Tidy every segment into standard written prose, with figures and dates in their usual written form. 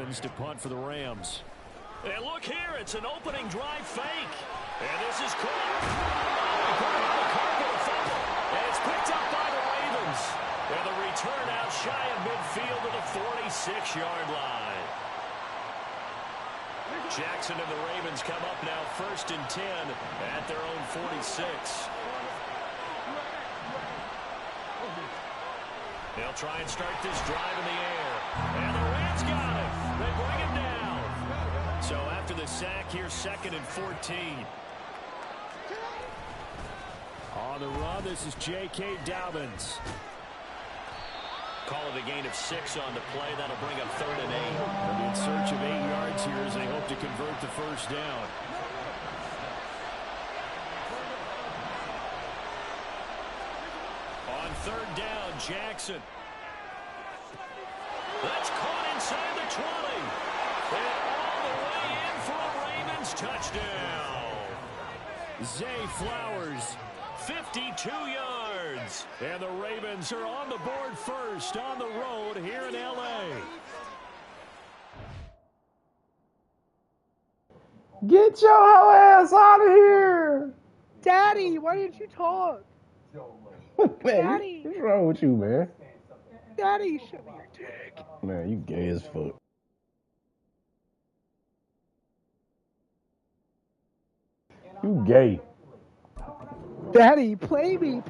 Ravens to punt for the Rams. And look here, it's an opening drive fake. And this is caught. And it's picked up by the Ravens. And the return out shy of midfield to the 46-yard line. Jackson and the Ravens come up now 1st and 10 at their own 46. They'll try and start this drive in the air. And the Rams got it. They bring him down. So after the sack, here's 2nd and 14. On the run, this is J.K. Dobbins. Call it a gain of 6 on the play. That'll bring up 3rd and 8. They'll be in search of 8 yards here as they hope to convert the first down. On 3rd down, Jackson. That's caught inside the 20. And all the way in for a Ravens touchdown. Zay Flowers, 52 yards. And the Ravens are on the board first on the road here in L.A. Get your hoe ass out of here. Daddy, why didn't you talk? Man, Daddy. what's wrong with you, man? Daddy, show me your dick. Man, you gay as fuck. You gay. Daddy, play me.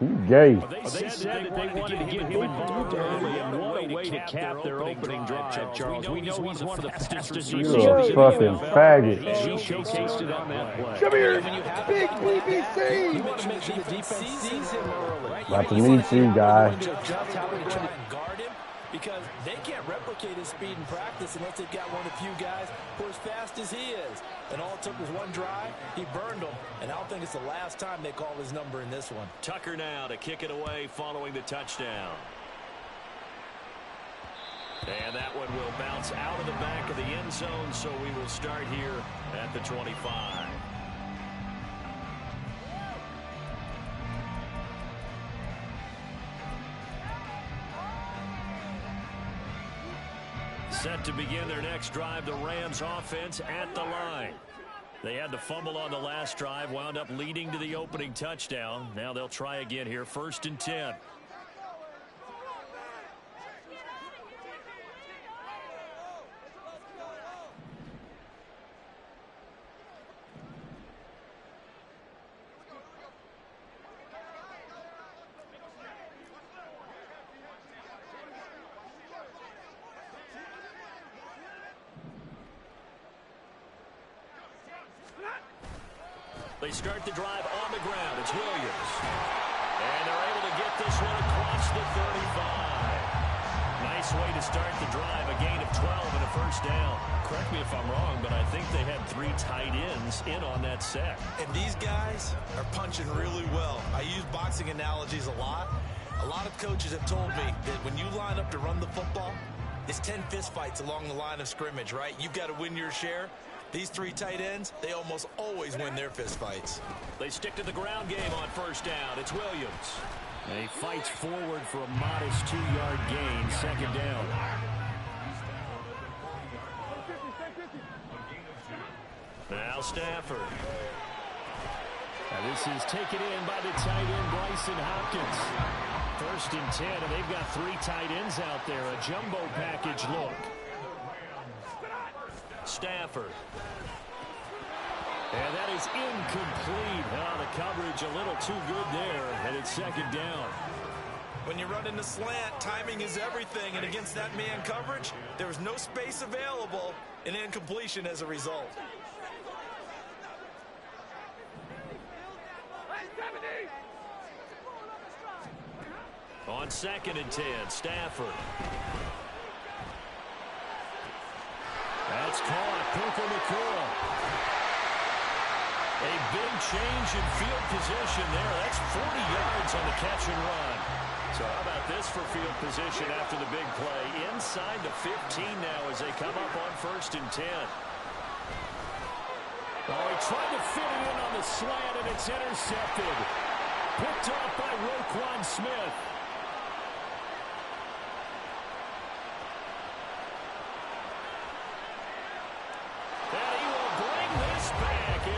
You gay. They said that they wanted to get him involved early and what a way to cap their opening drive, Charles. We know he's one of the fastest receivers. You're a fucking faggot. He showcased it on that play. Come here, big BBC. You want to make sure the defense sees him early. About to meet you, guy. Just how to try and guard him, because they can't replicate his speed in practice unless they've got one of the few guys who are as fast as he is. And all it took was one drive. He burned them. And I don't think it's the last time they call his number in this one. Tucker now to kick it away following the touchdown. And that one will bounce out of the back of the end zone, so we will start here at the 25. Set to begin their next drive, the Rams offense at the line. They had the fumble on the last drive, wound up leading to the opening touchdown. Now they'll try again here, 1st and 10. They start the drive on the ground. It's Williams. And they're able to get this one across the 35. Nice way to start the drive. A gain of 12 and a first down. Correct me if I'm wrong, but I think they had 3 tight ends in on that set. And these guys are punching really well. I use boxing analogies a lot. A lot of coaches have told me that when you line up to run the football, it's 10 fist fights along the line of scrimmage, right? You've got to win your share. These 3 tight ends, they almost always win their fist fights. They stick to the ground game on first down. It's Williams. And he fights forward for a modest 2-yard gain, 2nd down. Now Stafford. Now this is taken in by the tight end, Bryson Hopkins. 1st and 10, and they've got 3 tight ends out there. A jumbo package look. Stafford. And that is incomplete. The coverage a little too good there, and it's 2nd down. When you run in the slant, timing is everything, and against that man coverage, there was no space available, and incompletion as a result. On 2nd and 10, Stafford. That's caught. Puka Nacua. A big change in field position there. That's 40 yards on the catch and run. So how about this for field position after the big play? Inside the 15 now as they come up on 1st and 10. Oh, he tried to fit it in on the slant, and it's intercepted. Picked off by Roquan Smith.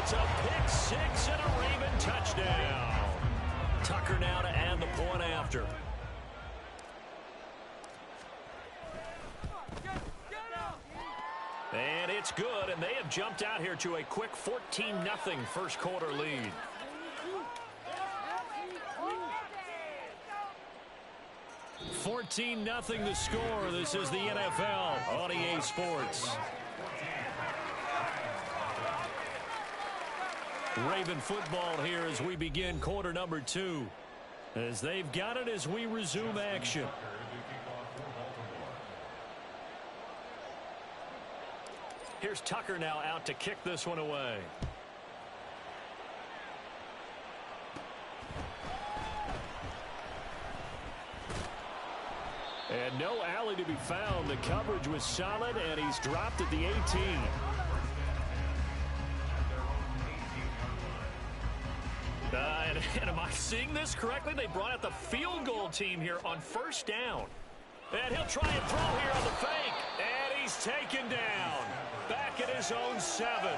It's a pick six and a Raven touchdown. Tucker now to add the point after. And it's good, and they have jumped out here to a quick 14-0 first quarter lead. $14-0 the score. This is the NFL on EA Sports. Raven football here as we begin quarter number 2. As they've got it as we resume action. Here's Tucker now out to kick this one away. And no alley to be found. The coverage was solid, and he's dropped at the 18. And am I seeing this correctly? They brought out the field goal team here on first down. And he'll try and throw here on the fake. And he's taken down. Back at his own 7.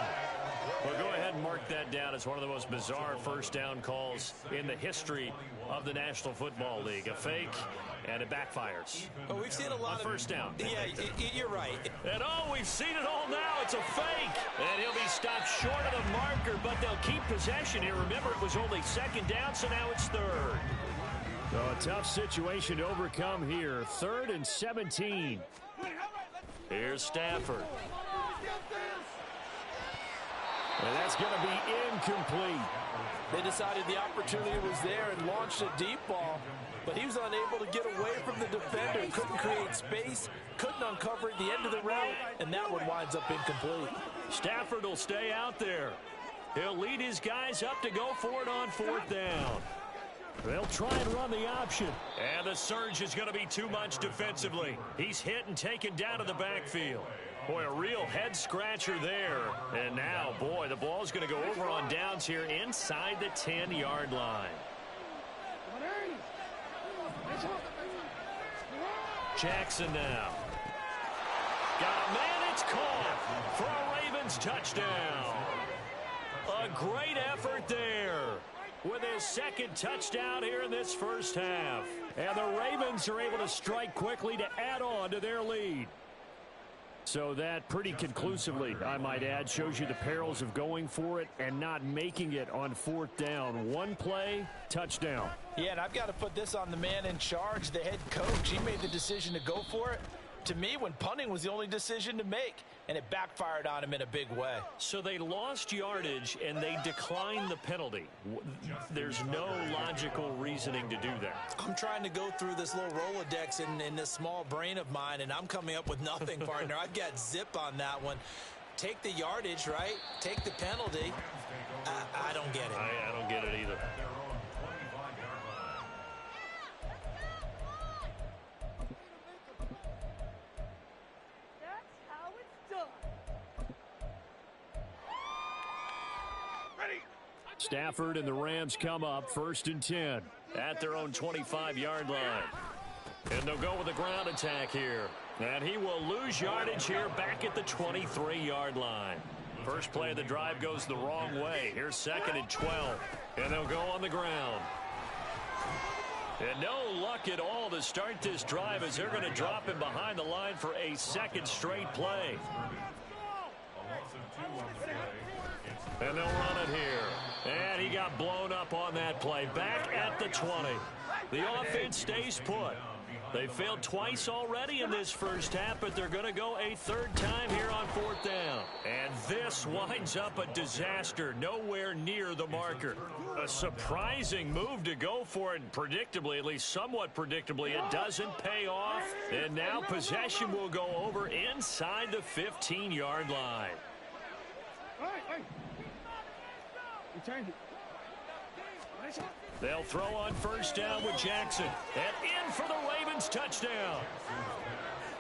Well, go ahead and mark that down as one of the most bizarre first down calls in the history of the National Football League. A fake, and it backfires. Oh, we've seen a lot of first down. Yeah, you're right. And we've seen it all now. It's a fake. And he'll be stopped short of the marker, but they'll keep possession here. Remember, it was only second down, so now it's third. So a tough situation to overcome here. 3rd and 17. Here's Stafford. And that's going to be incomplete. They decided the opportunity was there and launched a deep ball, but he was unable to get away from the defender. Couldn't create space, couldn't uncover at the end of the route, and that one winds up incomplete. Stafford will stay out there. He'll lead his guys up to go for it on 4th down. They'll try and run the option. And the surge is going to be too much defensively. He's hit and taken down to the backfield. Boy, a real head-scratcher there. And now, boy, the ball's going to go over on downs here inside the 10-yard line. Jackson now. Got a man, it's caught for a Ravens touchdown. A great effort there with his second touchdown here in this first half. And the Ravens are able to strike quickly to add on to their lead. So that pretty conclusively, I might add, shows you the perils of going for it and not making it on 4th down. One play, touchdown. Yeah, and I've got to put this on the man in charge, the head coach. He made the decision to go for it. To me, when punting was the only decision to make, and it backfired on him in a big way. So they lost yardage, and they declined the penalty. There's no logical reasoning to do that. I'm trying to go through this little Rolodex in this small brain of mine, and I'm coming up with nothing, partner. I've got zip on that one. Take the yardage, right? Take the penalty. I don't get it. I don't get it either. Stafford and the Rams come up 1st and 10 at their own 25-yard line. And they'll go with a ground attack here. And he will lose yardage here back at the 23-yard line. First play of the drive goes the wrong way. Here's 2nd and 12. And they'll go on the ground. And no luck at all to start this drive as they're going to drop him behind the line for a second straight play. And they'll run it here. And he got blown up on that play. Back at the 20. The offense stays put. They failed twice already in this first half, but they're going to go a 3rd time here on 4th down. And this winds up a disaster, nowhere near the marker. A surprising move to go for it, and predictably, at least somewhat predictably, it doesn't pay off. And now possession will go over inside the 15-yard line. They'll throw on 1st down with Jackson. And in for the Ravens touchdown.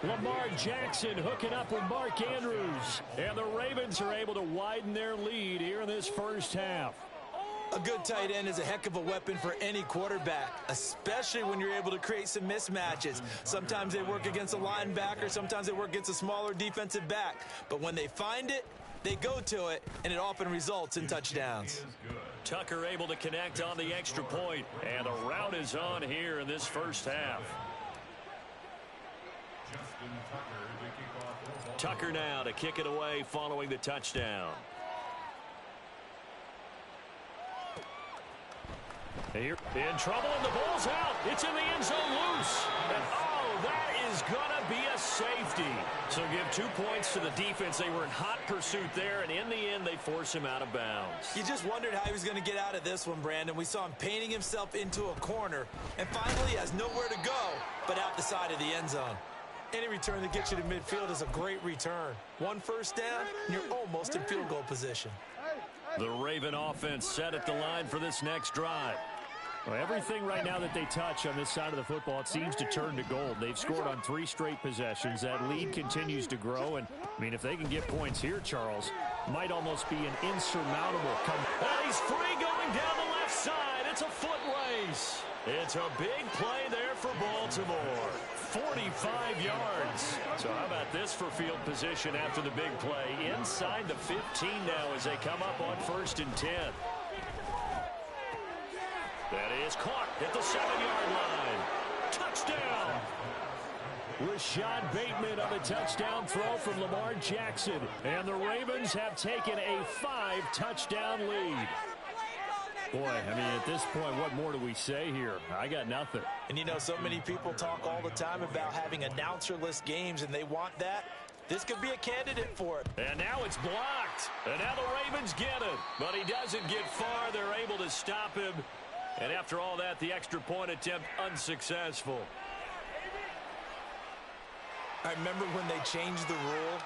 Lamar Jackson hooking up with Mark Andrews. And the Ravens are able to widen their lead here in this first half. A good tight end is a heck of a weapon for any quarterback, especially when you're able to create some mismatches. Sometimes they work against a linebacker, sometimes they work against a smaller defensive back. But when they find it, They go to it, and it often results in touchdowns. Tucker able to connect on the extra point, and a rout is on here in this first half. Tucker now to kick it away following the touchdown. Here in trouble, and the ball's out. It's in the end zone loose. And oh, that is going to be a safety. So give 2 points to the defense. They were in hot pursuit there, and in the end, they force him out of bounds. You just wondered how he was going to get out of this one, Brandon. We saw him painting himself into a corner, and finally he has nowhere to go but out the side of the end zone. Any return that gets you to midfield is a great return. 1 first down, and you're almost in field goal position. The Raven offense set at the line for this next drive. Well, everything right now that they touch on this side of the football, it seems to turn to gold. They've scored on 3 straight possessions. That lead continues to grow. And, I mean, if they can get points here, Charles, might almost be an insurmountable comeback. And he's free going down the left side. It's a foot race. It's a big play there for Baltimore. 45 yards. So how about this for field position after the big play? Inside the 15 now as they come up on 1st and 10. That is caught at the 7-yard line. Touchdown! Rashad Bateman on a touchdown throw from Lamar Jackson. And the Ravens have taken a 5-touchdown lead. Boy, I mean, at this point, what more do we say here? I got nothing. And, you know, so many people talk all the time about having announcer-less games, and they want that. This could be a candidate for it. And now it's blocked. And now the Ravens get it. But he doesn't get far. They're able to stop him. And after all that, the extra point attempt unsuccessful. I remember when they changed the rule,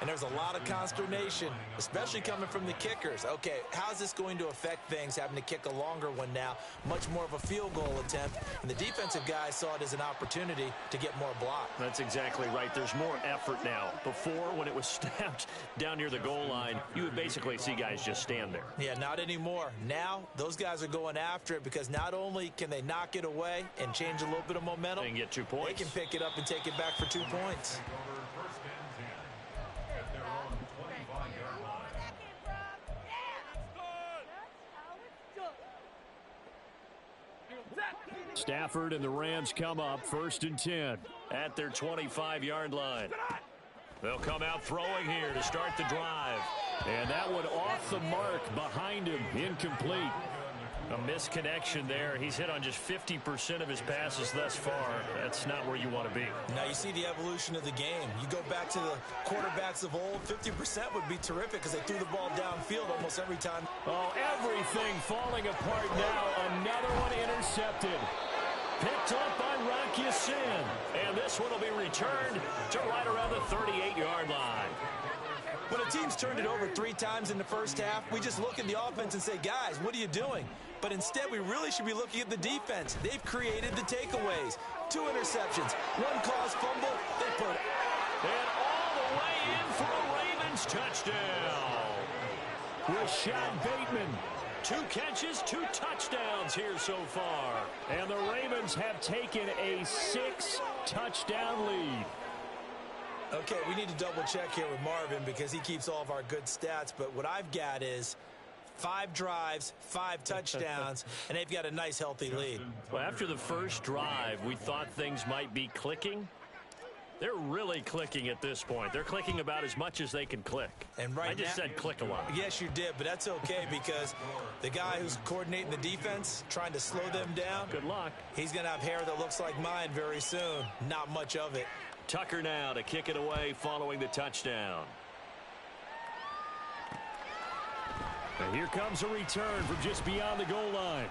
and there's a lot of consternation, especially coming from the kickers. Okay, how's this going to affect things, having to kick a longer one now, much more of a field goal attempt, and the defensive guys saw it as an opportunity to get more block. That's exactly right. There's more effort now. Before, when it was snapped down near the goal line, you would basically see guys just stand there. Yeah, not anymore. Now, those guys are going after it because not only can they knock it away and change a little bit of momentum, and get 2 points. They can pick it up and take it back for 2 points. Stafford and the Rams come up 1st and 10 at their 25-yard line. They'll come out throwing here to start the drive. And that one off the mark behind him, incomplete. A misconnection there. He's hit on just 50% of his passes thus far. That's not where you want to be. Now you see the evolution of the game. You go back to the quarterbacks of old, 50% would be terrific because they threw the ball downfield almost every time. Oh, everything falling apart now. Another one intercepted. Picked up by Rock Ya-Sin. And this one will be returned to right around the 38-yard line. When a team's turned it over 3 times in the first half, we just look at the offense and say, guys, what are you doing? But instead, we really should be looking at the defense. They've created the takeaways. 2 interceptions, 1 caused fumble. They put it. And all the way in for a Ravens touchdown. Rashad Bateman. 2 catches, 2 touchdowns here so far. And the Ravens have taken a 6-touchdown lead. Okay, we need to double check here with Marvin because he keeps all of our good stats. But what I've got is 5 drives, 5 touchdowns, and they've got a nice, healthy lead. Well, after the first drive, we thought things might be clicking. They're really clicking at this point. They're clicking about as much as they can click. And right I just said click a lot. Yes, you did, but that's okay because the guy who's coordinating the defense, trying to slow them down. Good luck. He's going to have hair that looks like mine very soon. Not much of it. Tucker now to kick it away following the touchdown. And here comes a return from just beyond the goal line.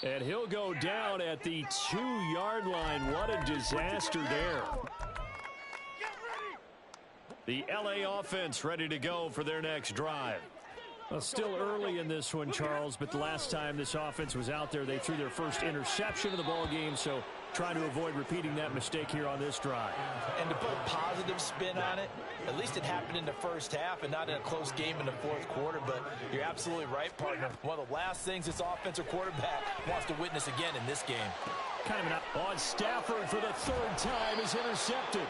And he'll go down at the 2-yard line. What a disaster there. The LA offense ready to go for their next drive. Well, still early in this one, Charles, but the last time this offense was out there, they threw their first interception of the ball game, so trying to avoid repeating that mistake here on this drive. And to put a positive spin on it, at least it happened in the first half and not in a close game in the fourth quarter, but you're absolutely right, partner. One of the last things this offensive quarterback wants to witness again in this game. Coming up on Stafford for the 3rd time is intercepted.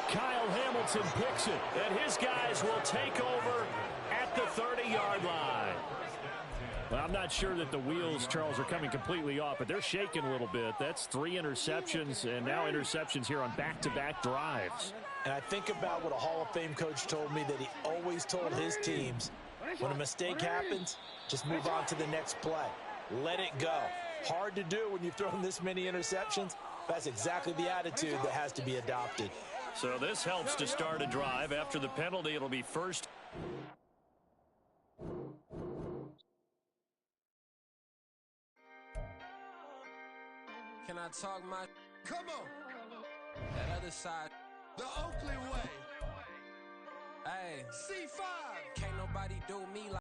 Kyle Hamilton fakes and picks it. And his guys will take over at the 30-yard line. Well, I'm not sure that the wheels, Charles, are coming completely off, but they're shaking a little bit. That's 3 interceptions, and now interceptions here on back-to-back drives. And I think about what a Hall of Fame coach told me that he always told his teams, when a mistake happens, just move on to the next play. Let it go. Hard to do when you've thrown this many interceptions. That's exactly the attitude that has to be adopted. So this helps to start a drive. After the penalty, it'll be first. Can I talk my... Come on. That other side. The Oakley way. Hey. C5. Can't nobody do me like...